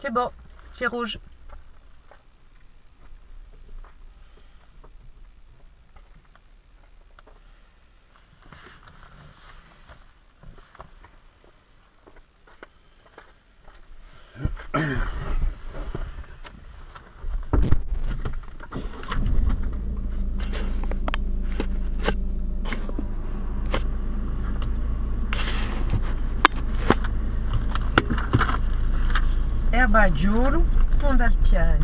C'est bon, c'est rouge. Erba Giuro, Pondaltiani.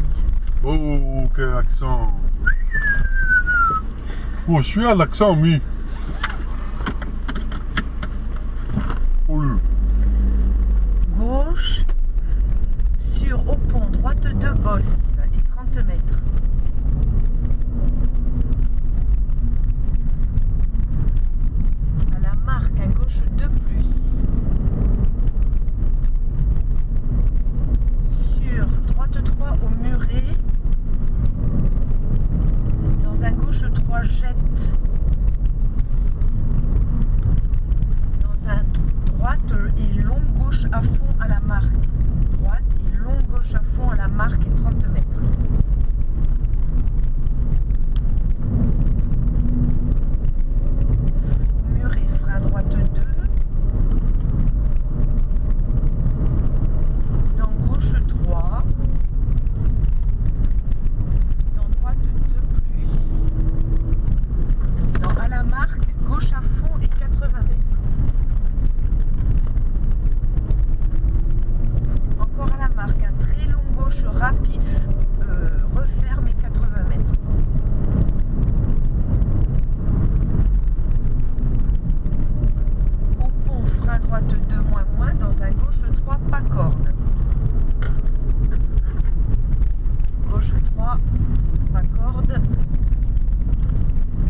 Oh, quel accent! Oh, je suis à l'accent, oui. Oh, le. Gauche, sur au pont, droite de bosse et 30 mètres. À la marque, à gauche 2+. Sur droite 3 au muret. Dans un gauche 3 jette. Dans un droite et long gauche à fond à la marque. Droite et long gauche à fond à la marque et 30 mètres. Au muret, frein droite 2. Dans gauche 3. Dans droite 2+. Dans à la marque, gauche à fond et 80 mètres. Encore à la marque, un très long gauche rapide, referme et 80 mètres. Au pont, frein droite 2 moins, dans un gauche 3 pas corde. Gauche 3, pas corde.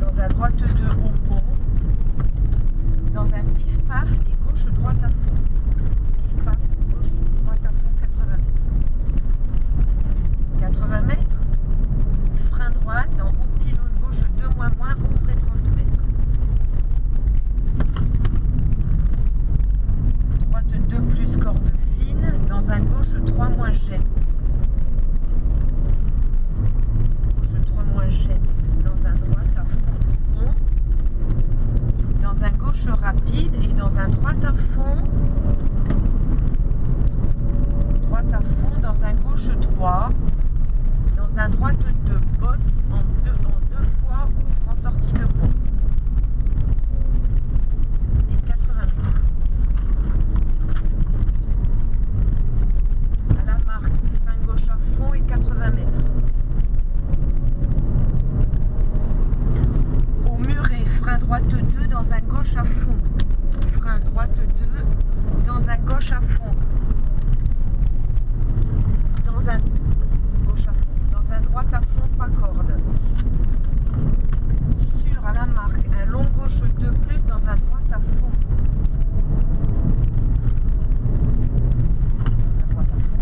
Dans un droite 2 au pont. Dans un pif-paf et gauche droite à fond. Pif-paf, gauche droite à fond, 80 mètres. 80 mètres. Frein droite, dans haut pylône gauche 2 moins, ouvre et 30 mètres. Droite 2+, corde fine. Dans un gauche 3 moins jette. Gauche 3 moins jette. Dans un droite à fond au pont. Dans un gauche rapide et dans un droite à fond. Droite à fond, dans un gauche 3. Dans un droite 2, bosse en deux fois, ouvre en sortie de pont. Et 80 mètres. À la marque, frein gauche à fond et 80 mètres. Au muret, frein droite 2 dans un gauche à fond. Frein droite 2 dans un gauche à fond. Dans un gauche à fond. Dans un droite à fond, pas corde. Sur à la marque, un long gauche 2+, dans un droite à fond. Dans un droite à fond.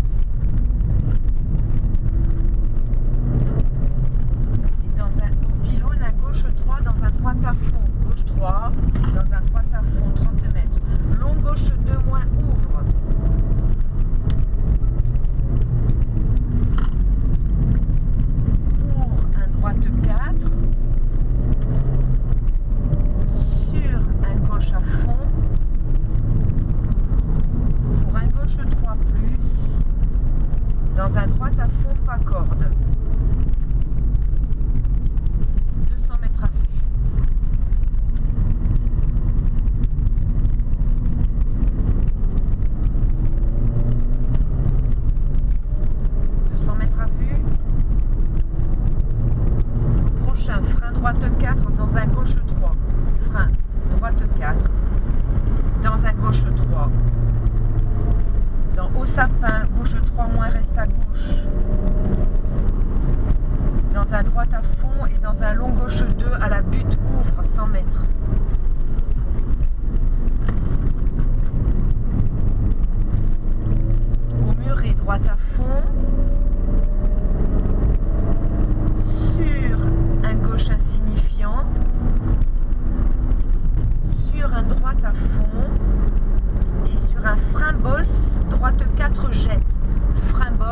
Et dans un pylône, un gauche 3, dans un droite à fond. Gauche 3, dans un droite à fond, 30 mètres. Long gauche 2 moins, ouvre. Pour un droite 4. Sur un gauche à fond. Pour un gauche 3+. Dans un droite à fond, pas corde. 200 mètres à vue. Frein droite 4 dans un gauche 3. Frein droite 4 dans un gauche 3. Dans haut sapin, gauche 3 moins, reste à gauche. Dans un droite à fond et dans un long gauche 2 à la butte, ouvre 100 mètres. Au muret, droite à fond. Sur un gauche insignifiant, sur un droite à fond et sur un frein bosse, droite 4 jette, frein bosse.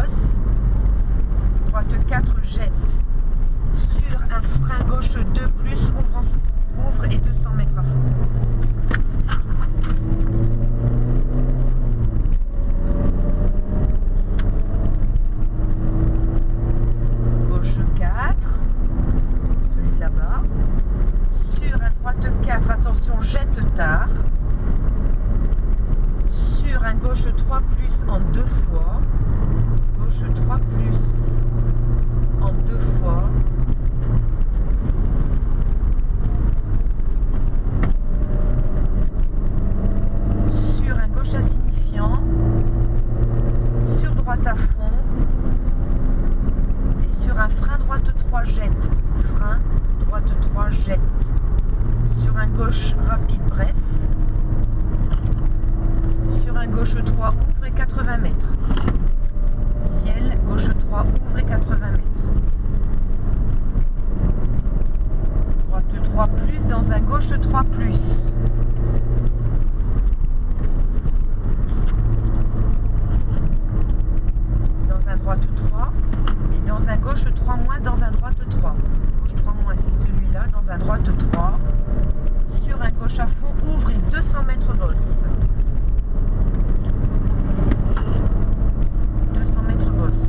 gauche 3 plus en 2 fois, gauche 3 plus en 2 fois, sur un gauche insignifiant, sur droite à fond et sur un frein droite 3 jette, frein droite 3 jette, sur un gauche rapide bref, sur un gauche 3 ouvre et 80 mètres, ciel gauche 3 ouvre et 80 mètres, droite 3 plus dans un gauche 3 plus, dans un droite 3 et dans un gauche 3 moins dans un droite 3, gauche 3 moins c'est celui-là, dans un droite 3, sur un gauche à fond ouvre et 200 mètres bosse. 200 mètres bosse.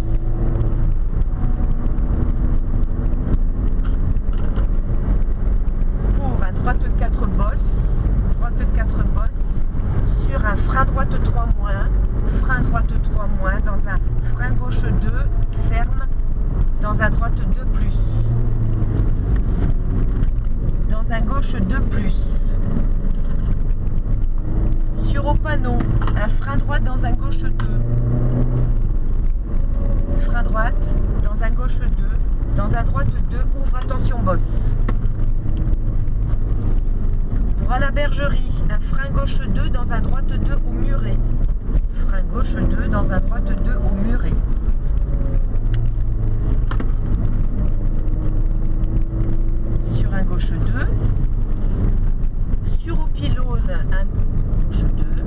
Pour un droite 4 bosse, sur un frein droite 3 moins, frein droite 3 moins, dans un frein gauche 2, ferme, dans un droite 2 plus, dans un gauche 2 plus. Sur au panneau, un frein droite dans un gauche 2, frein droite dans un gauche 2, dans un droite 2, ouvre attention bosse. Pour à la bergerie, un frein gauche 2 dans un droite 2 au muret, frein gauche 2 dans un droite 2 au muret. Sur un gauche 2, sur au pylône, un gauche 2,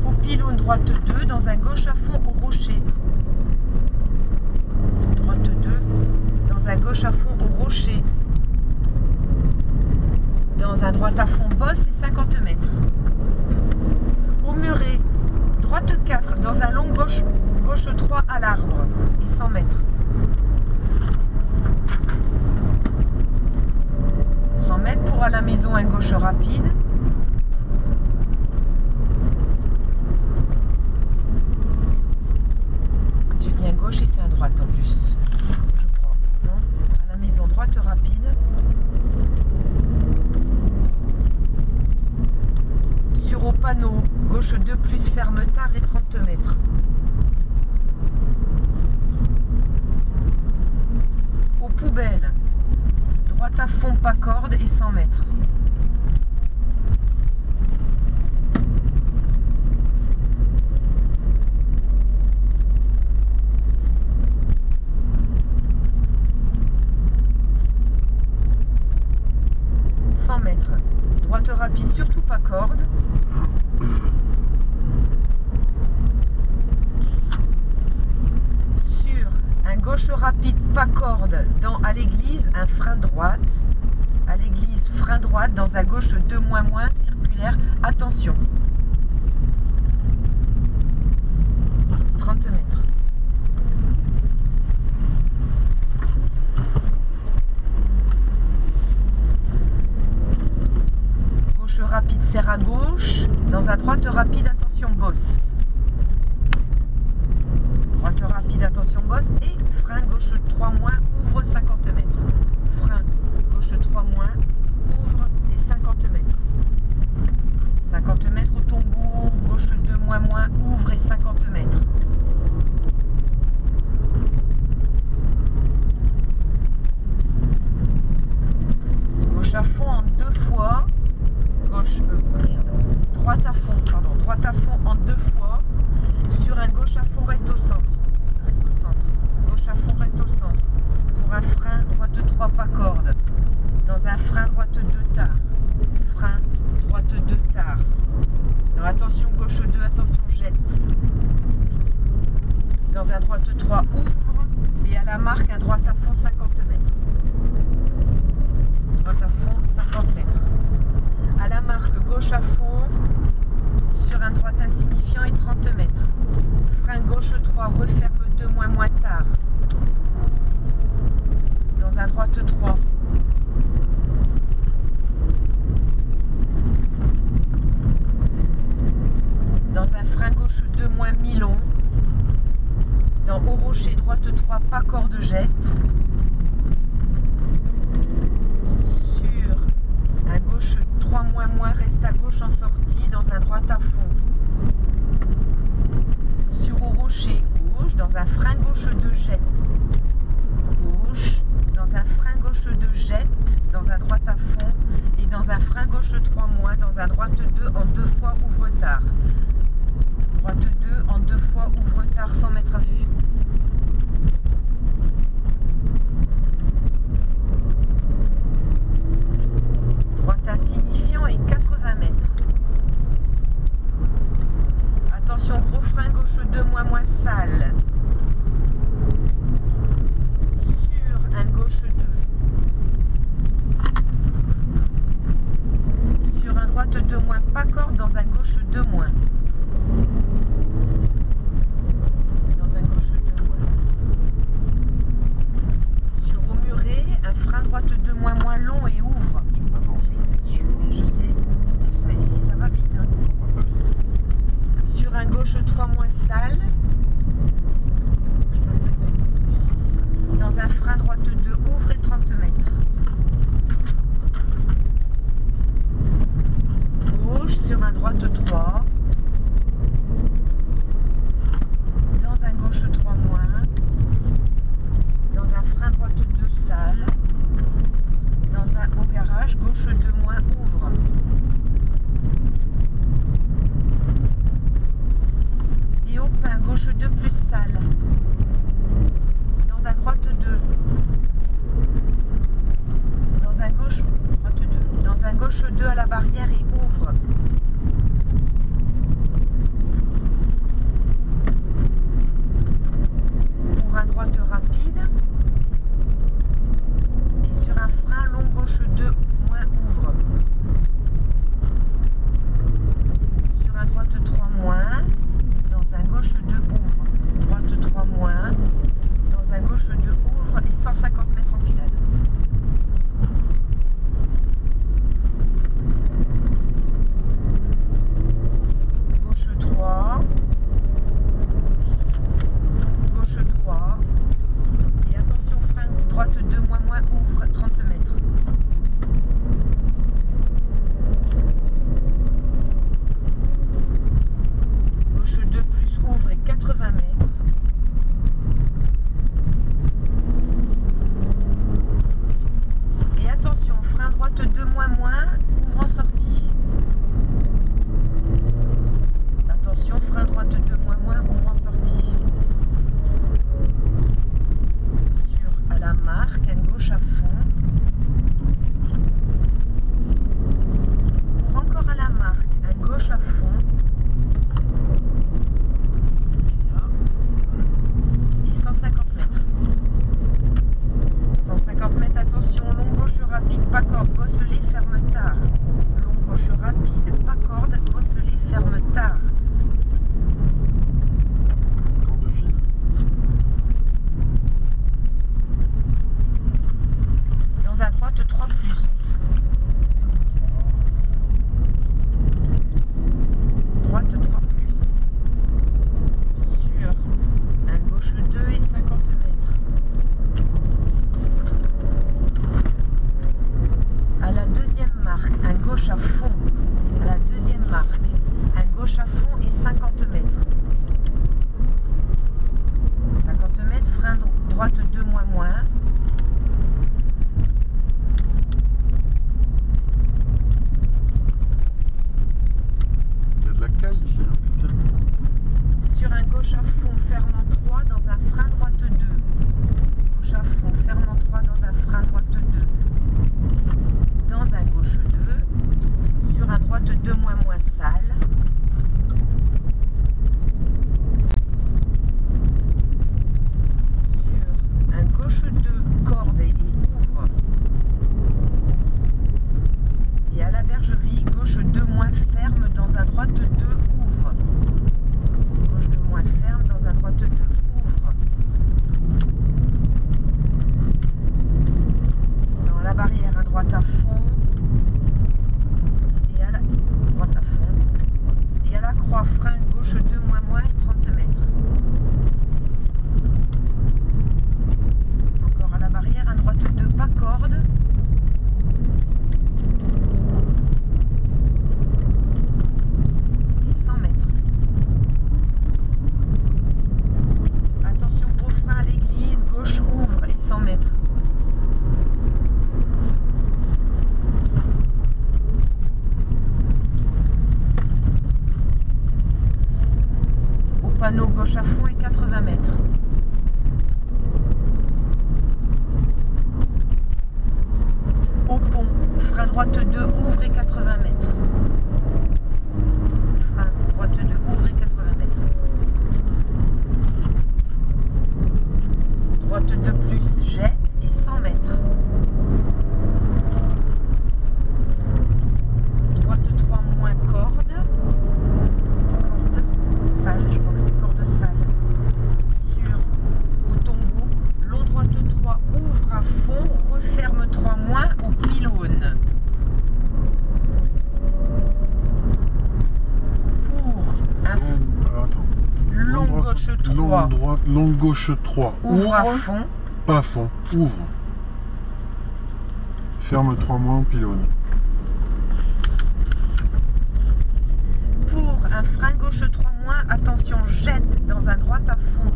au pylône droite 2 dans un gauche à fond au rocher, droite 2 dans un gauche à fond au rocher, dans un droite à fond bosse et 50 mètres, au muret, droite 4 dans un long gauche 3 à l'arbre et 100 mètres. 100 mètres pour à la maison un gauche rapide. J'ai dit un gauche et c'est un droite en plus, je crois. Non, à la maison droite rapide. Sur au panneau, gauche 2 plus ferme tard et 30 mètres. Aux poubelles, droite à fond pas corde et 100 mètres. Droite rapide, surtout pas corde. Sur un gauche rapide, pas corde, à l'église, un frein droite. À l'église, frein droite, dans un gauche 2 moins circulaire, attention. 30 mètres. Rapide serre à gauche, dans un droite rapide attention bosse. Droite rapide attention bosse et frein gauche 3 moins ouvre 50 mètres. Frein gauche 3 moins ouvre et 50 mètres. 50 mètres au tombeau, gauche 2 moins ouvre et 50 mètres. Gauche à fond en 2 fois. Droite à fond en 2 fois, sur un gauche à fond reste au centre, gauche à fond reste au centre, pour un frein droite 3 pas corde, dans un frein droite 2 tard, frein droite 2 tard, alors attention gauche 2, attention jette, dans un droite 3 ouvre, et à la marque un droite à fond 50 mètres, droite à fond 50 mètres. À la marque gauche à fond, sur un droite insignifiant et 30 mètres. Frein gauche 3, referme 2 moins tard. Dans un droite 3. Dans un frein gauche gauche 2 moins mi-long. Dans haut rocher, droite 3, pas corde jette. Sur un gauche 3 moins moins, reste à gauche en sortie dans un droite à fond. Sur haut rocher, gauche, dans un frein gauche 2 jette. Gauche, dans un frein gauche 2 jette, dans un droite à fond. Et dans un frein gauche 3 moins, dans un droite 2 en 2 fois ouvre tard. Droite 2 en 2 fois ouvre tard 100 mètres à vue. Droite insignifiant et 80 mètres. Attention, gros frein gauche 2 moins moins sale. Sur un gauche 2. Sur un droite 2 moins, pas corde dans un gauche 2 moins. Dans un gauche 2 moins. Sur au muret, un frein droite 2 moins moins long et ouvre. Je sais, ça ici, ça va vite. Hein. Sur un gauche 3 moins sale. Dans un frein droite 2 ouvre et 30 mètres. Gauche sur un droite 3. Dans un gauche 3 moins. Dans un frein droite 2 sale. Dans un haut garage, gauche 2 moins ouvre. Et au pain, gauche 2 plus sale. Dans un droite 2. Dans un gauche, droite 2. Dans un gauche 2 à la barrière et ouvre. Pour un droite rapide. Et sur un frein long gauche 2 moins ouvre. Sur un droite 3 moins. Dans un gauche 2 ouvre. Droite 3 moins. Dans un gauche 2 ouvre et 150 mètres en filade. Gauche 3. Gauche 3. Et attention, frein droite 2 moins moins ouvre 30 mètres. Gauche 2 plus ouvre et 80 mètres. Et attention, frein droite 2 moins moins, ouvre en sortie. Attention, frein droite 2 moins moins, ouvre en sortie. Sur à la marque, un gauche à fond. Pour encore à la marque, un gauche à fond. Celui-là. Et 150 mètres. 150 mètres, attention, long gauche rapide, pas corde, bosselet, ferme tard. Long gauche rapide, pas corde, bosselet, ferme tard. Corde fine. Dans un droite 3 plus. Droite 3 plus. Sur un gauche 2 et 50 mètres. À la deuxième marque, un gauche à fond. À la deuxième marque, un gauche à fond et 50 mètres. 50 mètres, frein droite 2 moins moins. Il y a de la caille ici, hein, putain. Sur un gauche à fond, fermant 3 dans un frein droite 2. Gauche à fond, fermant 3 dans un frein droite 2. Dans un gauche 2. Sur un droite 2 moins moins sale. Sur un gauche 2 corde et ouvre. Et à la bergerie, gauche 2 moins ferme dans un droite 2 ouvre. Gauche 2 moins ferme dans un droite 2 ouvre. Dans la barrière, à droite à fond. Et à la droite à fond. panneau gauche à fond et 80 mètres. Au pont, frein droite 2, ouvre et 80 mètres. Frein droite 2, ouvre et 80 mètres. Droite 2 plus, jette et 100 mètres. Droite 3 moins, corde. Corde sale, je crois que c'est corde sale. Sur au tombeau, long droite 3, ouvre à fond, referme 3 moins au pylône. Pour un long gauche 3. Long gauche 3. Ouvre à fond. Pas à fond. Ouvre. Ferme 3 moins au pylône. Pour un frein gauche 3 moins, attention, jette dans un droite à fond.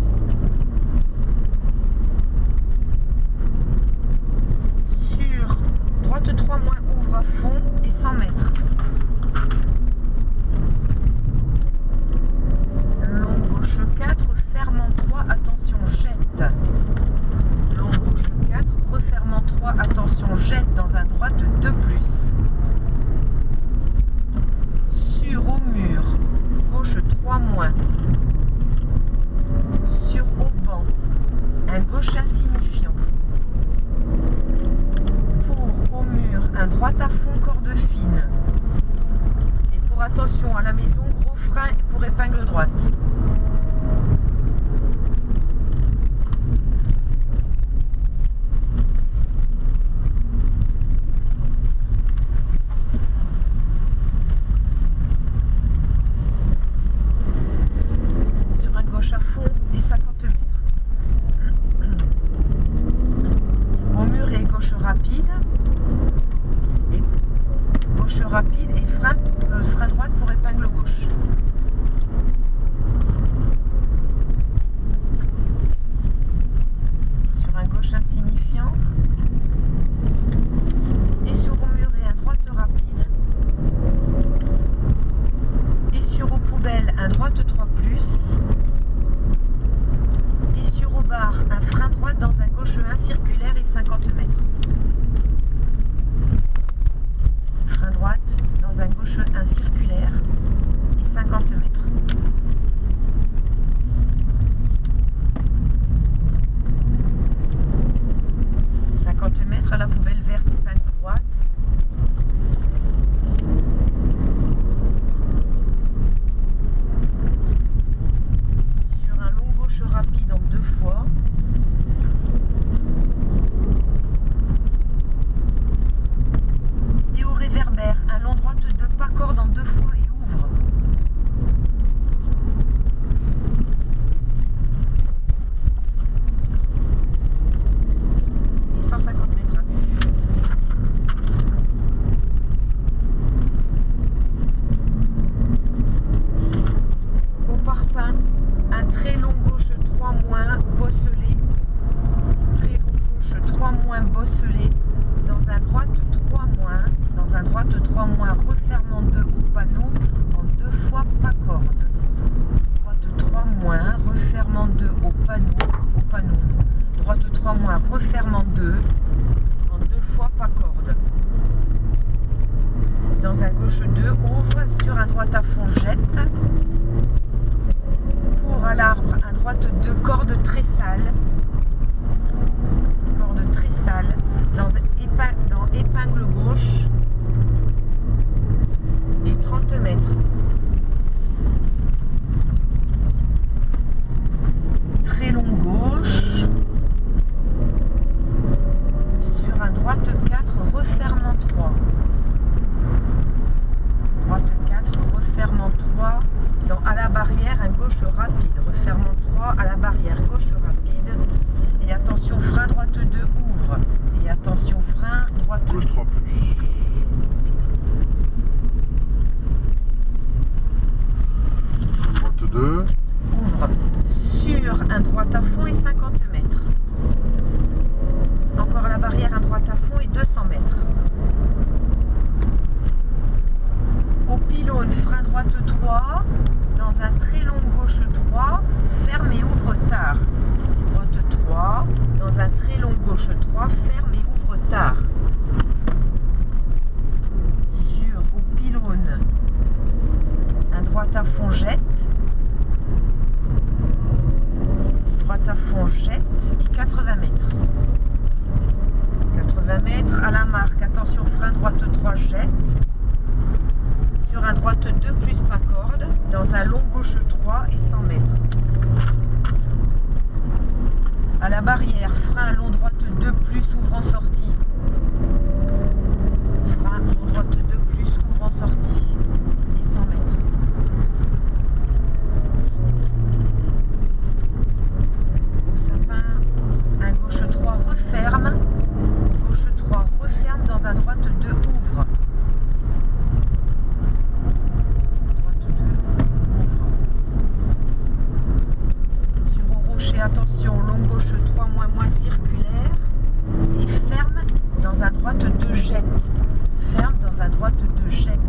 Sur droite 3 moins, ouvre à fond et 100 mètres. Long gauche 4, ferme en 3, attention, jette. Long gauche 4, referme en 3, attention, jette dans un droite 2 plus. Sur au mur, gauche 3 moins. Sur au banc, un gauche insignifiant. Pour au mur, un droite à fond, corde fine. Et pour attention à la maison, gros frein pour épingle droite. À fond et 50 mètres. Au mur et gauche rapide. Et gauche rapide et frein droite pour épingle gauche. Sur un gauche insignifiant. Et sur au mur et un droite rapide. Et sur aux poubelles un droite 3 plus. Un frein droite dans un gauche 1 circulaire et 50 mètres. Frein droite dans un gauche 1 circulaire et 50 mètres. À la poubelle verte épingle droite. Sur un long gauche rapide en 2 fois. Et au réverbère, un long droite 2 pas corde en 2 fois et ouvre. Et 150 mètres à pied. Au parpaing, un très long gauche 3 moins bosselé. Très long gauche 3 moins bosselé. Dans un droite 3 moins. Dans un droite 3 moins refermant 2 au panneau en 2 fois pas corde. Droite 3 moins refermant 2 au panneau. Droite 3 moins refermant 2 en 2 fois pas corde. Dans un gauche 2 ouvre sur un droite à fond jette. Pour à l'arbre un droite 2 corde très sale. Corde très sale. Dans épingle gauche et 30 mètres. Très long gauche sur un droite 4 refermant 3. Droite 4 refermant 3 à la barrière un gauche rapide refermant 3 à la barrière gauche rapide et attention frein droite 2 ouvre et attention frein droite gauche 3 plus. Droite 2 ouvre sur un droite à fond et 50 mètres. Encore à la barrière un droite à fond et 200 mètres. Au pylône frein droite 3 dans un très long gauche 3 gauche 3, ferme et ouvre tard. Au pylône, un droite à fond jette. Droite à fond jette et 80 mètres. 80 mètres à la marque. Attention, frein droite 3 jette. Sur un droite 2 plus pas corde. Dans un long gauche 3 et 100 mètres. À la barrière, frein long droite 2 plus ouvrant sortie. Frein long droite 2 plus ouvrant sortie. Et 100 mètres. Au sapin, un gauche 3 referme. Gauche 3 referme dans un droite 2 ouvre. Droite 2 ouvre. Sur au rocher, attention, long gauche 3 moins circulaire. Et ferme dans un droite 2 jette. Ferme dans un droite 2 jette.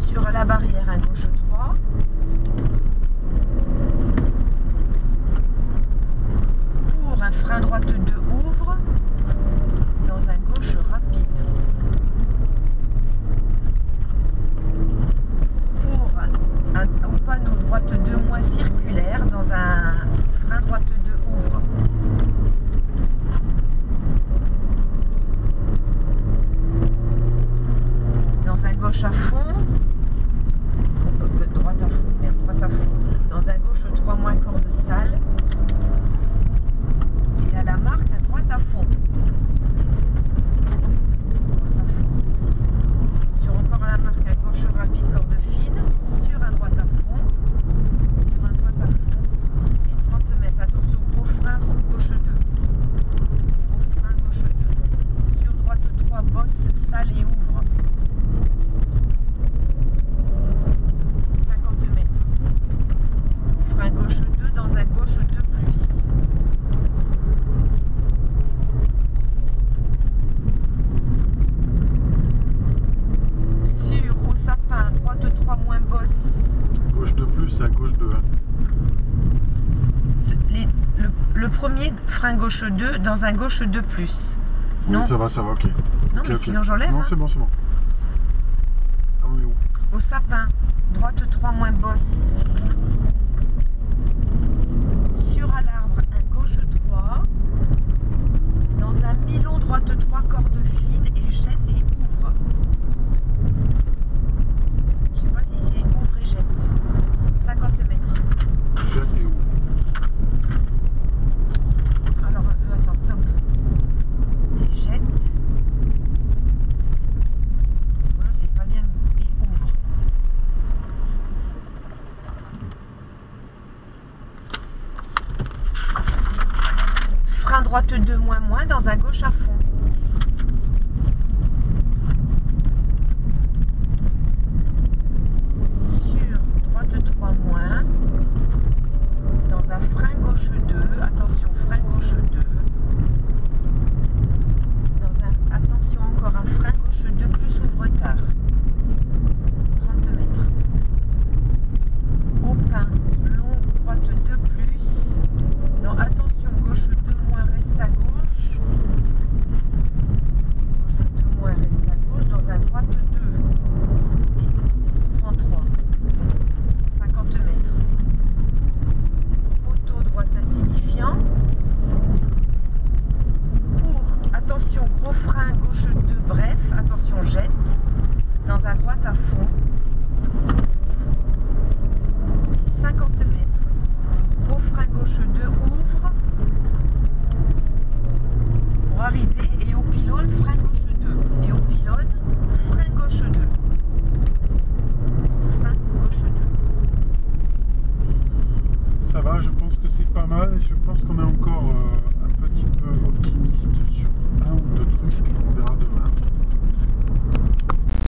Sur la barrière, un gauche 3. Pour un frein droite 2 ouvre dans un gauche rapide. Pour au panneau droite 2 moins circulaire dans un frein droite 2 ouvre. Dans un gauche à fond. Droite à fond, merde, droite à fond. Dans un gauche 3 moins corde sale. Et à la marque, un droite à fond. Droite à fond. Sur encore à la marque, un gauche rapide, corde fine. Sur un droite à fond. Sur un droite à fond. Et 30 mètres. Attention, gros frein, gauche 2. Gros frein, gauche 2. Sur droite 3, bosse, sale et ouvre. 50 mètres. Frein gauche 2 dans un gauche 2 plus. Sur au sapin, droite 3 moins bosse. Gauche 2 plus à gauche 2. Le premier frein gauche 2 dans un gauche 2 plus. Non, Oui, ça va, ok. non Ok, mais ok. sinon j'enlève. Non, Hein. c'est bon, c'est bon. Ah oui, où? Au sapin, droite 3 moins bosse. Sur à l'arbre, un gauche 3. Dans un milon, droite 3, corde fine et jette et ouvre. Je sais pas si c'est ouvre et jette. 50 mètres. Jette et où? Alors, attends, stop. C'est jette. Parce que là, c'est pas bien. Et ouvre. Frein droite 2 moins dans un gauche à fond. Sur droite 3 moins. Dans un frein gauche 2. Attention, frein gauche 2. Attention encore un frein gauche 2 plus ouvre tard. 30 mètres. Au pain, long droite 2 plus. Non, attention, gauche 2 moins reste à gauche. Gauche 2 moins reste à gauche dans un droite 2. Et ouvre en 3. 50 mètres. Poteau droite insignifiant. Attention, gros frein gauche 2 bref, attention jette, dans un droite à fond, et 50 mètres, gros frein gauche 2 ouvre, pour arriver, et au pylône, frein gauche 2, et au pylône, frein gauche 2, frein gauche 2. Ça va, je pense que c'est pas mal. Je pense qu'on est encore un petit peu optimiste sur un ou deux trucs. On verra demain.